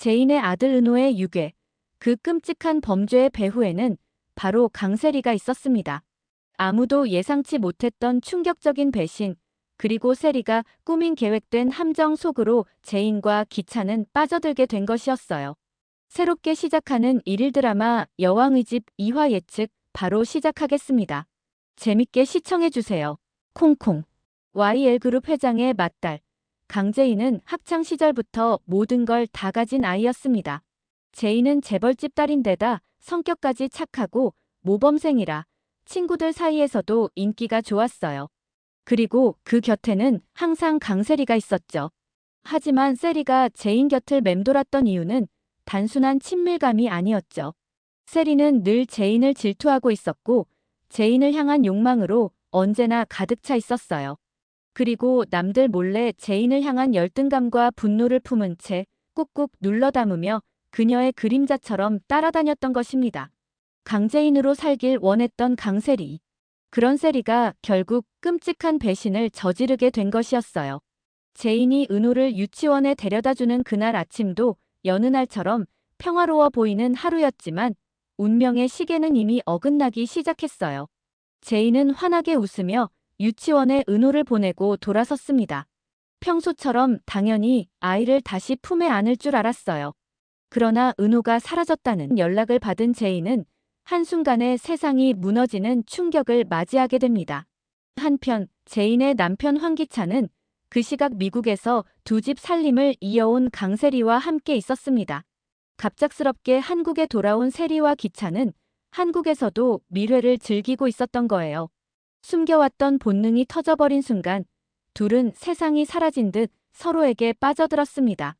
제인의 아들 은호의 유괴. 그 끔찍한 범죄의 배후에는 바로 강세리가 있었습니다. 아무도 예상치 못했던 충격적인 배신, 그리고 세리가 꾸민 계획된 함정 속으로 제인과 기찬은 빠져들게 된 것이었어요. 새롭게 시작하는 일일 드라마 여왕의 집 2화 예측 바로 시작하겠습니다. 재밌게 시청해주세요. 콩콩. YL그룹 회장의 맏딸. 강제인은 학창 시절부터 모든 걸 다 가진 아이였습니다. 제인은 재벌집 딸인데다 성격까지 착하고 모범생이라 친구들 사이에서도 인기가 좋았어요. 그리고 그 곁에는 항상 강세리가 있었죠. 하지만 세리가 제인 곁을 맴돌았던 이유는 단순한 친밀감이 아니었죠. 세리는 늘 제인을 질투하고 있었고 제인을 향한 욕망으로 언제나 가득 차 있었어요. 그리고 남들 몰래 제인을 향한 열등감과 분노를 품은 채 꾹꾹 눌러 담으며 그녀의 그림자처럼 따라다녔던 것입니다. 강제인으로 살길 원했던 강세리. 그런 세리가 결국 끔찍한 배신을 저지르게 된 것이었어요. 제인이 은호를 유치원에 데려다주는 그날 아침도 여느 날처럼 평화로워 보이는 하루였지만 운명의 시계는 이미 어긋나기 시작했어요. 제인은 환하게 웃으며 유치원에 은호를 보내고 돌아섰습니다. 평소처럼 당연히 아이를 다시 품에 안을 줄 알았어요. 그러나 은호가 사라졌다는 연락을 받은 제인은 한순간에 세상이 무너지는 충격을 맞이하게 됩니다. 한편 제인의 남편 황기찬은 그 시각 미국에서 두 집 살림을 이어온 강세리와 함께 있었습니다. 갑작스럽게 한국에 돌아온 세리와 기찬은 한국에서도 밀회를 즐기고 있었던 거예요. 숨겨왔던 본능이 터져버린 순간 둘은 세상이 사라진 듯 서로에게 빠져들었습니다.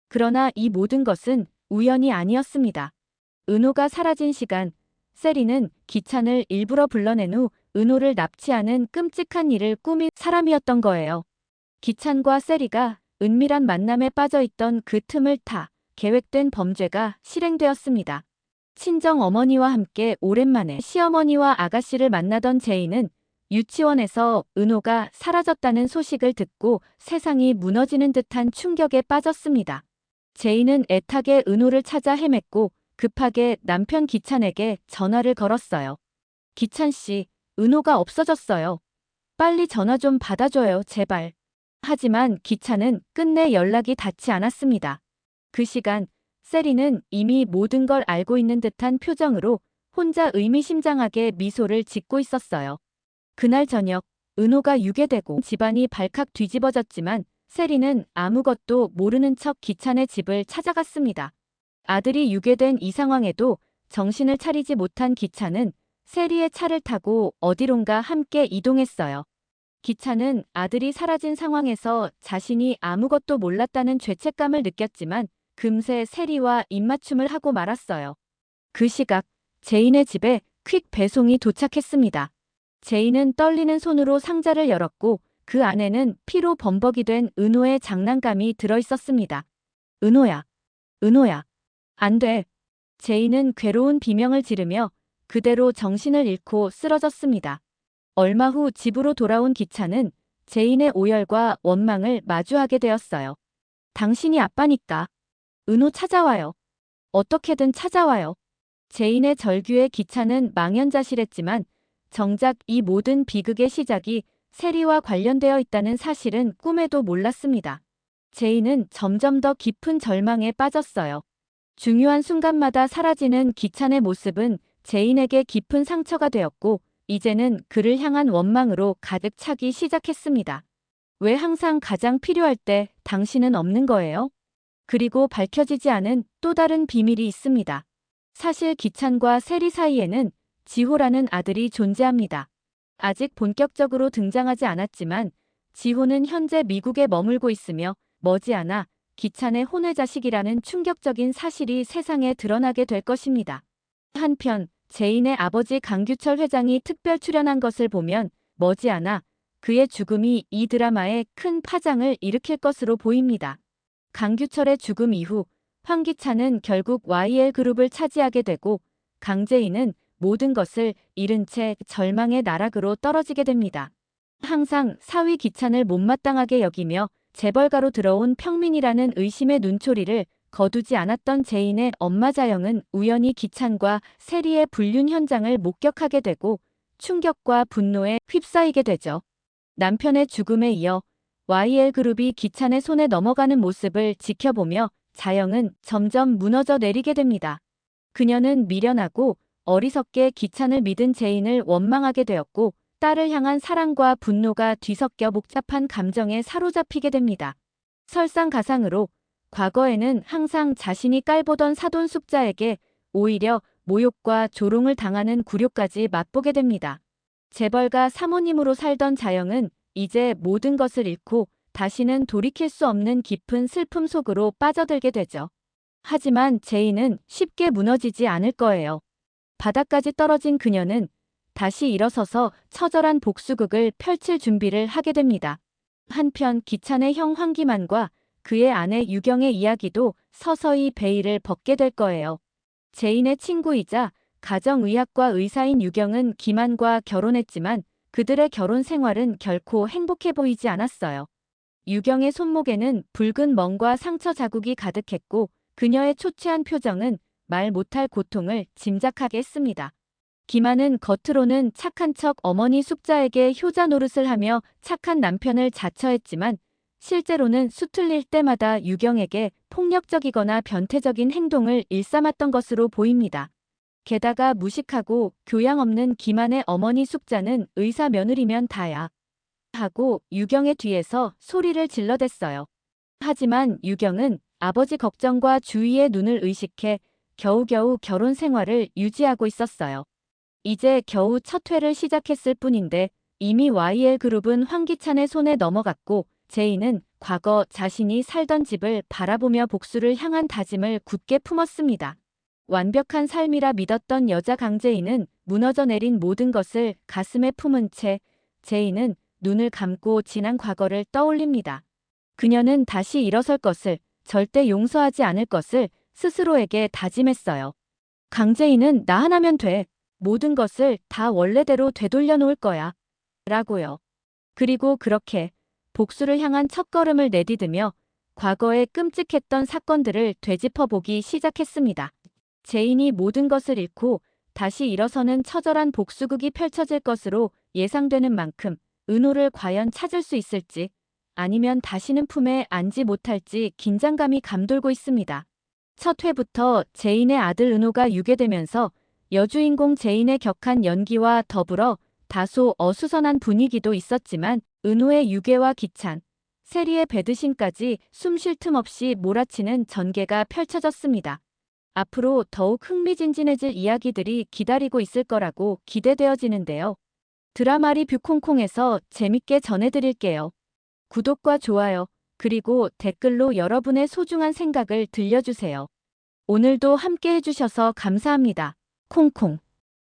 그러나 이 모든 것은 우연이 아니었습니다. 은호가 사라진 시간, 세리는 기찬을 일부러 불러낸 후 은호를 납치하는 끔찍한 일을 꾸민 사람이었던 거예요. 기찬과 세리가 은밀한 만남에 빠져있던 그 틈을 타 계획된 범죄가 실행되었습니다. 친정 어머니와 함께 오랜만에 시어머니와 아가씨를 만나던 제인은 유치원에서 은호가 사라졌다는 소식을 듣고 세상이 무너지는 듯한 충격에 빠졌습니다. 제인은 애타게 은호를 찾아 헤맸고 급하게 남편 기찬에게 전화를 걸었어요. 기찬 씨, 은호가 없어졌어요. 빨리 전화 좀 받아줘요, 제발. 하지만 기찬은 끝내 연락이 닿지 않았습니다. 그 시간 세리는 이미 모든 걸 알고 있는 듯한 표정으로 혼자 의미심장하게 미소를 짓고 있었어요. 그날 저녁 은호가 유괴되고 집안이 발칵 뒤집어졌지만 세리는 아무것도 모르는 척 기찬의 집을 찾아갔습니다. 아들이 유괴된 이 상황에도 정신을 차리지 못한 기찬은 세리의 차를 타고 어디론가 함께 이동했어요. 기찬은 아들이 사라진 상황에서 자신이 아무것도 몰랐다는 죄책감을 느꼈지만 금세 세리와 입맞춤을 하고 말았어요. 그 시각 제인의 집에 퀵 배송이 도착했습니다. 제인은 떨리는 손으로 상자를 열었고 그 안에는 피로 범벅이 된 은호의 장난감이 들어있었습니다. 은호야, 은호야, 안 돼. 제인은 괴로운 비명을 지르며 그대로 정신을 잃고 쓰러졌습니다. 얼마 후 집으로 돌아온 기찬은 제인의 오열과 원망을 마주하게 되었어요. 당신이 아빠니까. 은호 찾아와요. 어떻게든 찾아와요. 제인의 절규에 기찬은 망연자실했지만 정작 이 모든 비극의 시작이 세리와 관련되어 있다는 사실은 꿈에도 몰랐습니다. 제인은 점점 더 깊은 절망에 빠졌어요. 중요한 순간마다 사라지는 기찬의 모습은 제인에게 깊은 상처가 되었고 이제는 그를 향한 원망으로 가득 차기 시작했습니다. 왜 항상 가장 필요할 때 당신은 없는 거예요? 그리고 밝혀지지 않은 또 다른 비밀이 있습니다. 사실 기찬과 세리 사이에는 지호라는 아들이 존재합니다. 아직 본격적으로 등장하지 않았지만 지호는 현재 미국에 머물고 있으며 머지않아 기찬의 혼외자식이라는 충격적인 사실이 세상에 드러나게 될 것입니다. 한편 제인의 아버지 강규철 회장이 특별 출연한 것을 보면 머지않아 그의 죽음이 이 드라마에 큰 파장을 일으킬 것으로 보입니다. 강규철의 죽음 이후 황기찬은 결국 YL그룹을 차지하게 되고 강제인은 모든 것을 잃은 채 절망의 나락으로 떨어지게 됩니다. 항상 사위 기찬을 못마땅하게 여기며 재벌가로 들어온 평민이라는 의심의 눈초리를 거두지 않았던 제인의 엄마 자영은 우연히 기찬과 세리의 불륜 현장을 목격하게 되고 충격과 분노에 휩싸이게 되죠. 남편의 죽음에 이어 YL그룹이 기찬의 손에 넘어가는 모습을 지켜보며 자영은 점점 무너져 내리게 됩니다. 그녀는 미련하고 어리석게 기찬을 믿은 제인을 원망하게 되었고 딸을 향한 사랑과 분노가 뒤섞여 복잡한 감정에 사로잡히게 됩니다. 설상가상으로 과거에는 항상 자신이 깔보던 사돈 숙자에게 오히려 모욕과 조롱을 당하는 굴욕까지 맛보게 됩니다. 재벌가 사모님으로 살던 자영은 이제 모든 것을 잃고 다시는 돌이킬 수 없는 깊은 슬픔 속으로 빠져들게 되죠. 하지만 제인은 쉽게 무너지지 않을 거예요. 바닥까지 떨어진 그녀는 다시 일어서서 처절한 복수극을 펼칠 준비를 하게 됩니다. 한편 기찬의 형 황기만과 그의 아내 유경의 이야기도 서서히 베일을 벗게 될 거예요. 제인의 친구이자 가정의학과 의사인 유경은 기만과 결혼했지만 그들의 결혼 생활은 결코 행복해 보이지 않았어요. 유경의 손목에는 붉은 멍과 상처 자국이 가득했고 그녀의 초췌한 표정은 말 못할 고통을 짐작하게 했습니다. 기만은 겉으로는 착한 척 어머니 숙자에게 효자 노릇을 하며 착한 남편을 자처했지만 실제로는 수틀릴 때마다 유경에게 폭력적이거나 변태적인 행동을 일삼았던 것으로 보입니다. 게다가 무식하고 교양 없는 기만의 어머니 숙자는 의사 며느리면 다야 하고 유경의 뒤에서 소리를 질러댔어요. 하지만 유경은 아버지 걱정과 주위의 눈을 의식해 겨우겨우 결혼 생활을 유지하고 있었어요. 이제 겨우 첫 회를 시작했을 뿐인데 이미 YL그룹은 황기찬의 손에 넘어갔고 제인은 과거 자신이 살던 집을 바라보며 복수를 향한 다짐을 굳게 품었습니다. 완벽한 삶이라 믿었던 여자 강제인은 무너져 내린 모든 것을 가슴에 품은 채 제인은 눈을 감고 지난 과거를 떠올립니다. 그녀는 다시 일어설 것을, 절대 용서하지 않을 것을 스스로에게 다짐했어요. 강제인은 나 하나면 돼. 모든 것을 다 원래대로 되돌려 놓을 거야. 라고요. 그리고 그렇게 복수를 향한 첫걸음을 내디디며 과거의 끔찍했던 사건들을 되짚어보기 시작했습니다. 제인이 모든 것을 잃고 다시 일어서는 처절한 복수극이 펼쳐질 것으로 예상되는 만큼 은호를 과연 찾을 수 있을지 아니면 다시는 품에 안지 못할지 긴장감이 감돌고 있습니다. 첫 회부터 제인의 아들 은호가 유괴되면서 여주인공 제인의 격한 연기와 더불어 다소 어수선한 분위기도 있었지만 은호의 유괴와 기찬, 세리의 배드신까지 숨 쉴 틈 없이 몰아치는 전개가 펼쳐졌습니다. 앞으로 더욱 흥미진진해질 이야기들이 기다리고 있을 거라고 기대되어지는데요. 드라마 리뷰 콩콩에서 재밌게 전해드릴게요. 구독과 좋아요, 그리고 댓글로 여러분의 소중한 생각을 들려주세요. 오늘도 함께 해주셔서 감사합니다. 콩콩.